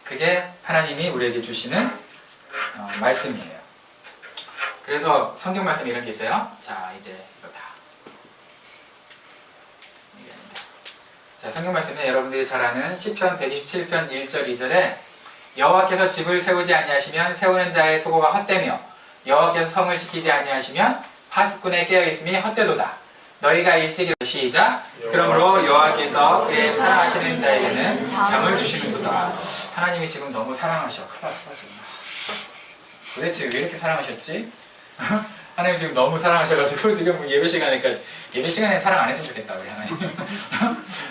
그게 하나님이 우리에게 주시는 말씀이에요. 그래서 성경 말씀에 이런 게 있어요. 자 이제 이거다. 자 성경 말씀에 여러분들이 잘 아는 시편 127편 1절 2절에 여호와께서 집을 세우지 아니하시면 세우는 자의 수고가 헛되며 여호와께서 성을 지키지 아니하시면 파수꾼의 깨어있음이 헛되도다. 너희가 일찍 시작. 그러므로 여호와께서 그의 사랑하시는 자에게는 잠을 주시는도다. 하나님이 지금 너무 사랑하셔. 큰일 났어 지금. 도대체 왜 이렇게 사랑하셨지? 하나님 지금 너무 사랑하셔가지고 지금 예배 시간에 사랑 안 했으면 좋겠다 우리 하나님.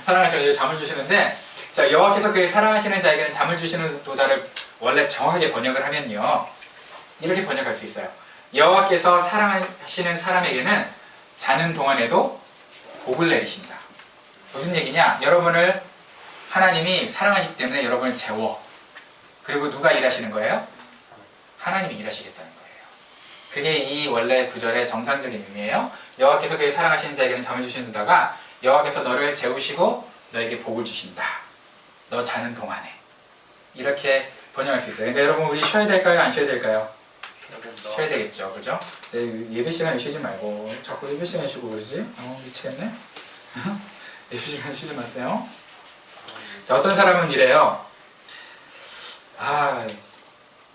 사랑하셔서 잠을 주시는데, 자 여호와께서 그의 사랑하시는 자에게는 잠을 주시는 도다를 원래 정확하게 번역을 하면요 이렇게 번역할 수 있어요. 여호와께서 사랑하시는 사람에게는 자는 동안에도 복을 내리신다. 무슨 얘기냐? 여러분을 하나님이 사랑하시기 때문에 여러분을 재워. 그리고 누가 일하시는 거예요? 하나님이 일하시겠다는 거예요. 그게 이 원래 구절의 정상적인 의미예요. 여호와께서 그의 사랑하시는 자에게는 잠을 주시는다가 여호와께서 너를 재우시고 너에게 복을 주신다. 너 자는 동안에. 이렇게 번역할 수 있어요. 그러니까 여러분 우리 쉬어야 될까요? 안 쉬어야 될까요? 쉬어야 되겠죠. 그죠? 예배 시간에 쉬지 말고 자꾸 예배 시간에 쉬고 그러지? 미치겠네? 예배 시간에 쉬지 마세요. 자, 어떤 사람은 이래요.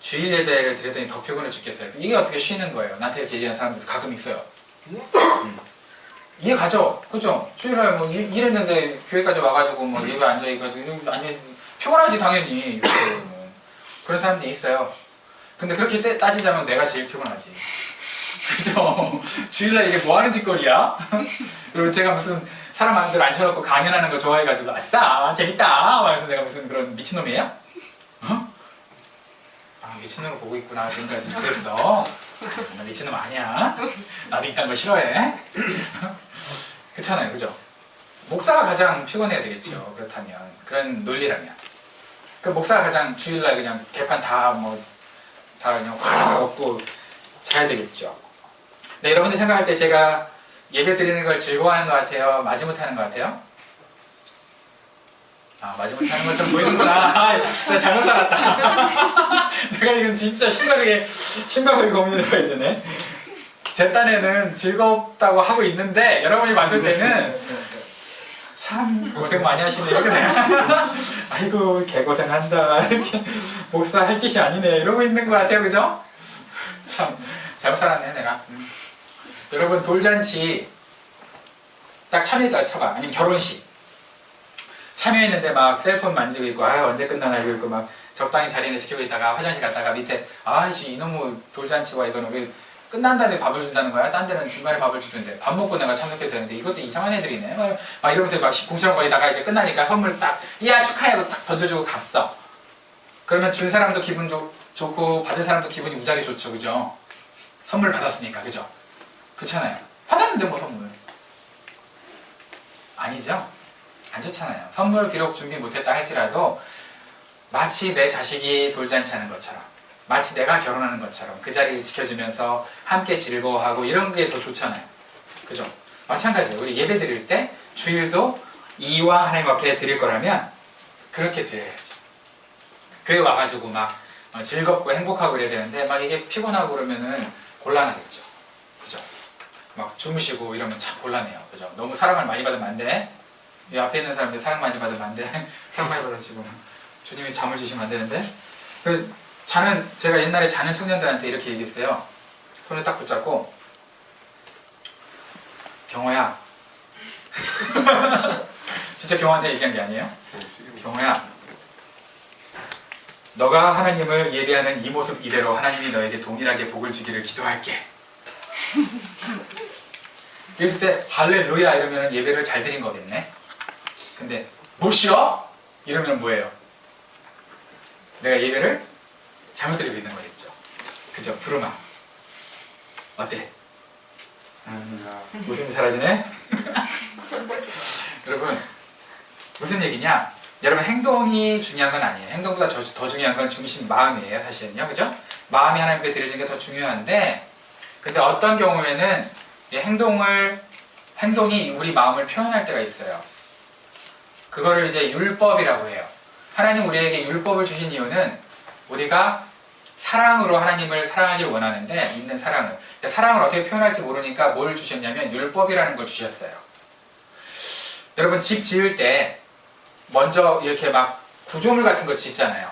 주일 예배를 드렸더니 더 피곤해 죽겠어요. 이게 어떻게 쉬는 거예요? 나한테 이렇게 얘기하는 사람들 가끔 있어요. 이해 가죠? 그죠? 주일날 뭐 일했는데 교회까지 와가지고 뭐 예배 앉아있가지고 피곤하지 당연히. 그런 사람들이 있어요. 근데 그렇게 따지자면 내가 제일 피곤하지. 그죠? 주일날 이게 뭐 하는 짓거리야? 그리고 제가 무슨 사람들 앉혀놓고 강연하는 거 좋아해가지고 아싸 재밌다 말해서 내가 무슨 그런 미친놈이에요? 미친놈을 보고 있구나 지금까지 그랬어. 나 미친놈 아니야. 나도 이딴 거 싫어해. 그렇잖아요. 그죠? 목사가 가장 피곤해야 되겠죠. 그렇다면 그런 논리라면 그 목사가 가장 주일날 그냥 개판 다 그냥 확 엎고 자야 되겠죠. 네, 여러분들 생각할 때 제가 예배 드리는 걸 즐거워하는 것 같아요? 마지못하는 것 같아요? 마지못하는 것처럼 보이는구나. 나 잘못 살았다. 내가 이건 진짜 심각하게 고민을 해야 되네. 제 딴에는 즐겁다고 하고 있는데 여러분이 봤을 때는 참 고생 많이 하시네 이렇게 아이고 개고생한다 이렇게 목사 할 짓이 아니네 이러고 있는 것 같아요. 그죠? 참 잘못 살았네 내가. 여러분 돌잔치 딱 참여했다 쳐봐. 아니면 결혼식 참여했는데 막 셀폰 만지고 있고 언제 끝나나 이러고 있고 막 적당히 자리는 지키고 있다가 화장실 갔다가 밑에 이놈의 돌잔치와 이거는 왜 끝난 다음에 밥을 준다는 거야? 딴 데는 중간에 밥을 주던데 밥 먹고 내가 참석해도 되는데 이것도 이상한 애들이네 막 이러면서 막 궁시렁거리다가 이제 끝나니까 선물 딱 축하해 하고 딱 던져주고 갔어. 그러면 준 사람도 기분 좋고 받은 사람도 기분이 무지하게 좋죠. 그죠? 선물 받았으니까. 그죠? 그렇잖아요. 받았는데 뭐 선물 아니죠? 안 좋잖아요. 선물을 비록 준비 못했다 할지라도 마치 내 자식이 돌잔치 하는 것처럼 마치 내가 결혼하는 것처럼 그 자리를 지켜주면서 함께 즐거워하고 이런 게 더 좋잖아요. 그죠? 마찬가지예요. 우리 예배 드릴 때 주일도 이왕 하나님 앞에 드릴 거라면 그렇게 드려야죠. 교회 와가지고 막 즐겁고 행복하고 그래야 되는데 막 이게 피곤하고 그러면은 곤란하겠죠. 그죠? 막 주무시고 이러면 참 곤란해요. 그죠? 너무 사랑을 많이 받으면 안 돼. 이 앞에 있는 사람들 사랑 많이 받으면 안 돼. 사랑 많이 받아 지금 주님이 잠을 주시면 안 되는데. 제가 옛날에 자는 청년들한테 이렇게 얘기했어요. 손을 딱 붙잡고 경호야 진짜 경호한테 얘기한 게 아니에요. 경호야 너가 하나님을 예배하는 이 모습 이대로 하나님이 너에게 동일하게 복을 주기를 기도할게. 그랬을 때 할렐루야 이러면 예배를 잘 드린 거겠네. 근데 못 쉬어? 이러면 뭐예요? 내가 예배를 잘못 드리고 있는 거겠죠. 그죠? 부르마 어때? 웃음이 사라지네? 여러분 무슨 얘기냐? 여러분 행동이 중요한 건 아니에요. 행동보다 더 중요한 건 중심 마음이에요. 사실은요. 그죠? 마음이 하나님께 드려지는 게 더 중요한데 근데 어떤 경우에는 행동이 우리 마음을 표현할 때가 있어요. 그거를 이제 율법이라고 해요. 하나님 우리에게 율법을 주신 이유는 우리가 사랑으로 하나님을 사랑하길 원하는데 있는 사랑을 어떻게 표현할지 모르니까 뭘 주셨냐면 율법이라는 걸 주셨어요. 여러분 집 지을 때 먼저 이렇게 막 구조물 같은 거 짓잖아요.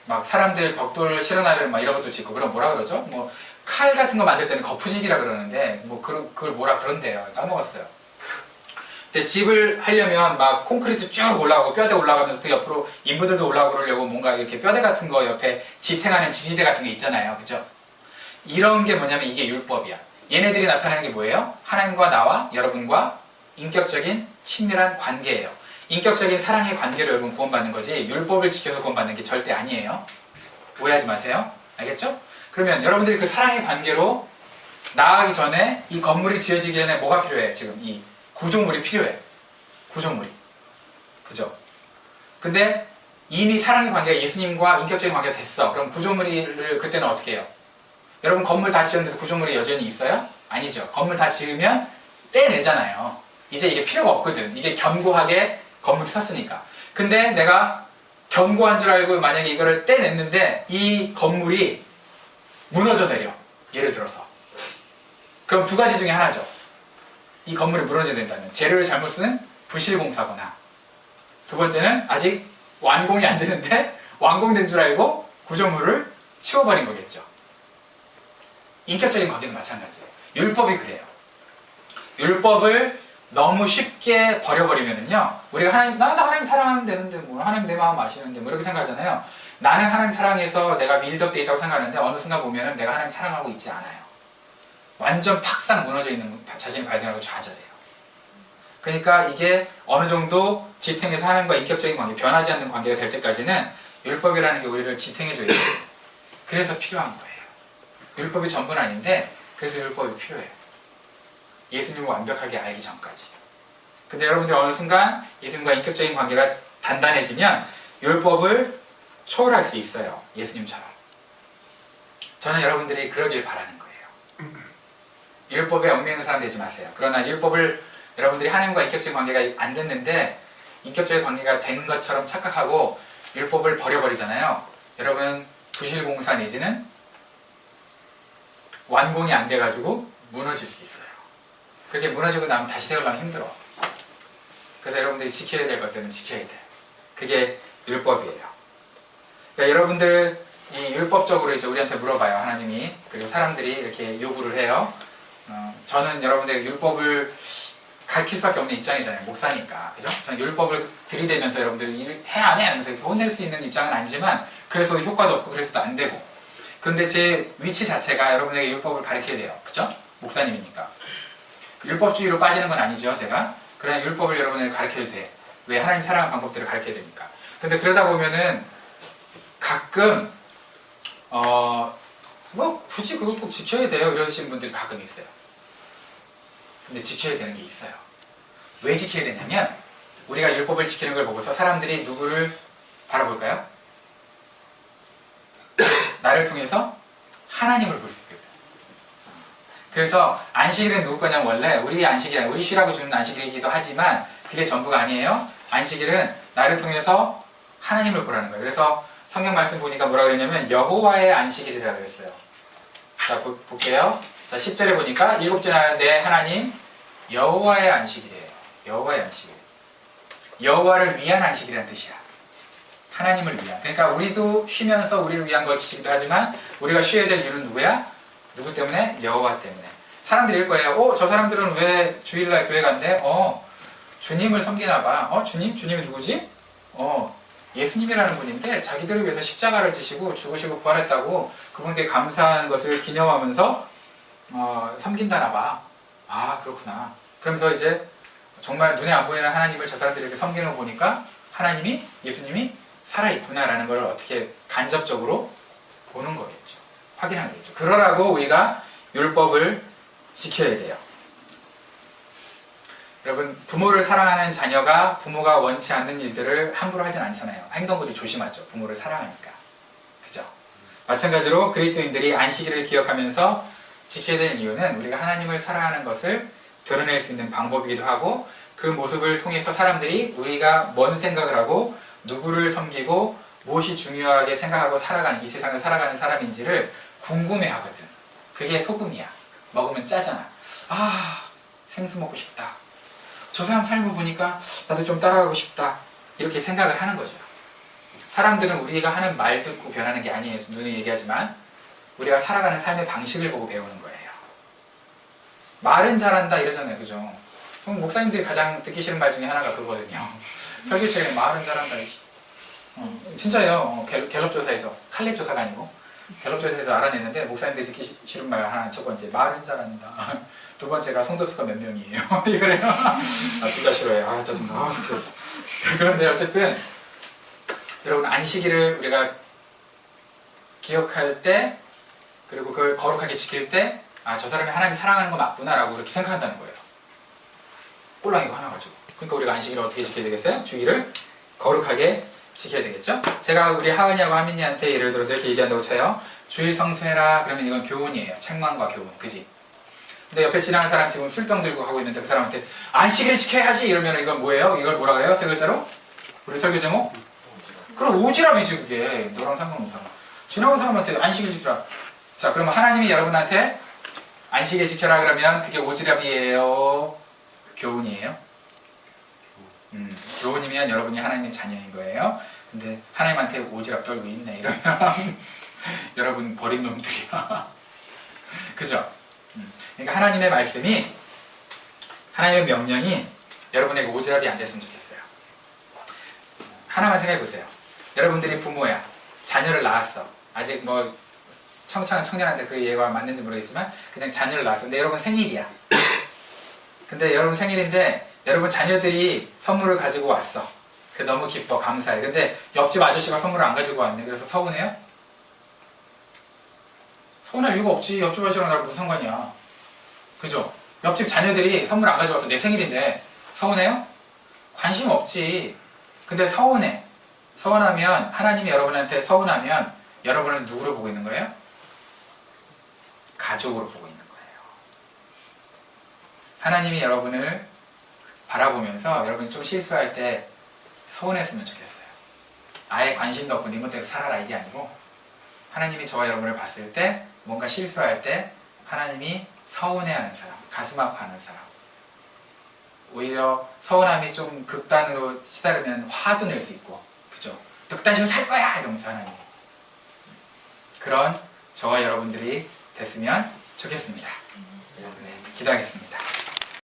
막 사람들 벽돌 실어나르는 막 이런 것도 짓고 그럼 뭐라 그러죠? 뭐 칼 같은 거 만들 때는 거푸집이라 그러는데 뭐 그걸 뭐라 그런대요. 까먹었어요. 근데 집을 하려면 막 콘크리트 쭉 올라가고 뼈대 올라가면서 그 옆으로 인부들도 올라가고 그러려고 뭔가 이렇게 뼈대 같은 거 옆에 지탱하는 지지대 같은 게 있잖아요. 그죠? 이런 게 뭐냐면 이게 율법이야. 얘네들이 나타내는 게 뭐예요? 하나님과 나와 여러분과 인격적인 친밀한 관계예요. 인격적인 사랑의 관계로 여러분 구원받는 거지 율법을 지켜서 구원받는 게 절대 아니에요. 오해하지 마세요. 알겠죠? 그러면 여러분들이 그 사랑의 관계로 나아가기 전에 이 건물이 지어지기 전에 뭐가 필요해? 지금 이 구조물이 필요해. 구조물이. 그죠? 근데 이미 사랑의 관계가 예수님과 인격적인 관계가 됐어. 그럼 구조물을 그때는 어떻게 해요? 여러분 건물 다 지었는데도 구조물이 여전히 있어요? 아니죠. 건물 다 지으면 떼내잖아요. 이제 이게 필요가 없거든. 이게 견고하게 건물이 섰으니까. 근데 내가 견고한 줄 알고 만약에 이거를 떼냈는데 이 건물이 무너져 내려. 예를 들어서. 그럼 두 가지 중에 하나죠. 이 건물이 무너져야 된다면 재료를 잘못 쓰는 부실공사거나 두 번째는 아직 완공이 안 되는데 완공된 줄 알고 구조물을 치워버린 거겠죠. 인격적인 관계는 마찬가지예요. 율법이 그래요. 율법을 너무 쉽게 버려버리면은요, 우리가 하나님, 나 하나님 사랑하면 되는데, 뭐, 하나님 내 마음 아시는데, 뭐, 이렇게 생각하잖아요. 나는 하나님 사랑해서 내가 밀접되어 있다고 생각하는데, 어느 순간 보면은 내가 하나님 사랑하고 있지 않아요. 완전 팍상 무너져 있는 자신을 발견하고 좌절해요. 그러니까 이게 어느 정도 지탱해서 하나님과 인격적인 관계, 변하지 않는 관계가 될 때까지는 율법이라는 게 우리를 지탱해줘야 돼요. 그래서 필요한 거예요. 율법이 전부는 아닌데, 그래서 율법이 필요해요. 예수님을 완벽하게 알기 전까지. 근데 여러분들이 어느 순간 예수님과 인격적인 관계가 단단해지면 율법을 초월할 수 있어요. 예수님처럼. 저는 여러분들이 그러길 바라는 거예요. 율법에 얽매이는 사람 되지 마세요. 그러나 율법을 여러분들이 하나님과 인격적인 관계가 안 됐는데 인격적인 관계가 된 것처럼 착각하고 율법을 버려버리잖아요. 여러분 부실공사 내지는 완공이 안 돼가지고 무너질 수 있어요. 그렇게 무너지고 나면 다시 세우려면 힘들어. 그래서 여러분들이 지켜야 될 것들은 지켜야 돼. 그게 율법이에요. 그러니까 여러분들 이 율법적으로 이제 우리한테 물어봐요. 하나님이. 그리고 사람들이 이렇게 요구를 해요. 저는 여러분들 율법을 가르칠 수밖에 없는 입장이잖아요. 목사니까. 그죠? 저는 율법을 들이대면서 여러분들 일을 해 안 해? 하면서 이렇게 혼낼 수 있는 입장은 아니지만 그래서 효과도 없고 그래서도 안 되고. 그런데 제 위치 자체가 여러분에게 율법을 가르쳐야 돼요. 그죠? 목사님이니까. 율법주의로 빠지는 건 아니죠, 제가. 그러나 율법을 여러분에게 가르쳐야 돼. 왜? 하나님 사랑하는 방법들을 가르쳐야 되니까. 근데 그러다 보면은 가끔 뭐 굳이 그거 꼭 지켜야 돼요 이러시는 분들이 가끔 있어요. 근데 지켜야 되는 게 있어요. 왜 지켜야 되냐면 우리가 율법을 지키는 걸 보고서 사람들이 누구를 바라볼까요? 나를 통해서 하나님을 볼 수 있거든. 그래서 안식일은 누구 거냐면 원래 우리 안식일, 우리 쉬라고 주는 안식일이기도 하지만 그게 전부가 아니에요. 안식일은 나를 통해서 하나님을 보라는 거예요. 그래서 성경 말씀 보니까 뭐라고 그랬냐면 여호와의 안식일이라고 그랬어요. 자 볼게요. 자 10절에 보니까 일곱째 날은 내 하나님 여호와의 안식일이에요. 여호와의 안식일. 여호와를 위한 안식일이라는 뜻이야. 하나님을 위한. 그러니까 우리도 쉬면서 우리를 위한 것이기도 하지만 우리가 쉬어야 될 이유는 누구야? 누구 때문에? 여호와 때문에. 사람들이 일 거예요. 저 사람들은 왜 주일날 교회 간대? 주님을 섬기나 봐. 주님? 주님이 누구지? 예수님이라는 분인데 자기들을 위해서 십자가를 지시고 죽으시고 부활했다고 그분께 감사하는 것을 기념하면서 섬긴다나 봐. 아 그렇구나. 그러면서 이제 정말 눈에 안 보이는 하나님을 저 사람들이 이렇게 섬기는 거 보니까 하나님이, 예수님이 살아있구나라는 걸 어떻게 간접적으로 보는 거겠죠. 확인하는 거겠죠. 그러라고 우리가 율법을 지켜야 돼요. 여러분 부모를 사랑하는 자녀가 부모가 원치 않는 일들을 함부로 하진 않잖아요. 행동부터 조심하죠. 부모를 사랑하니까. 그죠? 마찬가지로 그리스도인들이 안식일을 기억하면서 지켜야 되는 이유는 우리가 하나님을 사랑하는 것을 드러낼 수 있는 방법이기도 하고 그 모습을 통해서 사람들이 우리가 뭔 생각을 하고 누구를 섬기고 무엇이 중요하게 생각하고 살아가는 이 세상을 살아가는 사람인지를 궁금해하거든. 그게 소금이야. 먹으면 짜잖아. 생수 먹고 싶다. 저 사람 삶을 보니까 나도 좀 따라가고 싶다. 이렇게 생각을 하는 거죠. 사람들은 우리가 하는 말 듣고 변하는 게 아니에요. 눈에 얘기하지만 우리가 살아가는 삶의 방식을 보고 배우는 거예요. 말은 잘한다 이러잖아요. 그죠? 그럼 목사님들이 가장 듣기 싫은 말 중에 하나가 그거거든요. 설교 시간에 말은 잘한다. 진짜예요. 갤럽 조사에서, 칼립 조사가 아니고 갤럽 조사에서 알아냈는데 목사님들이 듣기 싫은 말 하나, 첫 번째 말은 잘한다. 두 번째가 성도수가 몇 명이에요. 이거래요. 둘 다 싫어요. 저 정말 스트레스. 그런데 어쨌든 여러분 안식일을 우리가 기억할 때 그리고 그걸 거룩하게 지킬 때 저 사람이 하나님 사랑하는 거 맞구나 라고 이렇게 생각한다는 거예요. 꼴랑이가 하나 가지고. 그러니까 우리가 안식일을 어떻게 지켜야 되겠어요? 주일을 거룩하게 지켜야 되겠죠? 제가 우리 하은이하고 하민이한테 예를 들어서 이렇게 얘기한다고 쳐요. 주일 성수해라. 그러면 이건 교훈이에요. 책망과 교훈. 그지? 근데 옆에 지나가는 사람 지금 술병 들고 가고 있는데 그 사람한테 안식일 지켜야지 이러면 이건 뭐예요? 이걸 뭐라 그래요? 세 글자로? 우리 설교 제목? 그럼 오지랖이지 그게. 너랑 상관없는 사람. 지나간 사람한테 안식일 지키라. 자, 그러면 하나님이 여러분한테 안식일 지켜라 그러면 그게 오지랖이에요? 교훈이에요? 교훈이면 여러분이 하나님의 자녀인 거예요. 근데 하나님한테 오지랖 떨고 있네 이러면 여러분 버린 놈들이야. 그죠? 그러니까 하나님의 말씀이, 하나님의 명령이 여러분에게 오지랖이 안 됐으면 좋겠어요. 하나만 생각해 보세요. 여러분들이 부모야. 자녀를 낳았어. 아직 뭐 청청한 청년한테 그 예가 맞는지 모르겠지만 그냥 자녀를 낳았어. 근데 여러분 생일이야. 근데 여러분 생일인데 여러분 자녀들이 선물을 가지고 왔어. 그 너무 기뻐, 감사해. 근데 옆집 아저씨가 선물을 안 가지고 왔네. 그래서 서운해요? 서운할 이유가 없지. 옆집 아저씨랑 나랑 무슨 상관이야. 그죠? 옆집 자녀들이 선물 안 가져와서 내 생일인데 서운해요? 관심 없지. 근데 서운해. 서운하면, 하나님이 여러분한테 서운하면 여러분을 누구로 보고 있는 거예요? 가족으로 보고 있는 거예요. 하나님이 여러분을 바라보면서 여러분이 좀 실수할 때 서운했으면 좋겠어요. 아예 관심도 없고 네 멋대로 살아라 이게 아니고, 하나님이 저와 여러분을 봤을 때 뭔가 실수할 때 하나님이 서운해하는 사람, 가슴 아파하는 사람, 오히려 서운함이 좀 극단으로 치달으면 화도 낼 수 있고, 그죠? 득단식으로 살 거야! 이러면서 하나님. 그런 저와 여러분들이 됐으면 좋겠습니다. 네, 기도하겠습니다.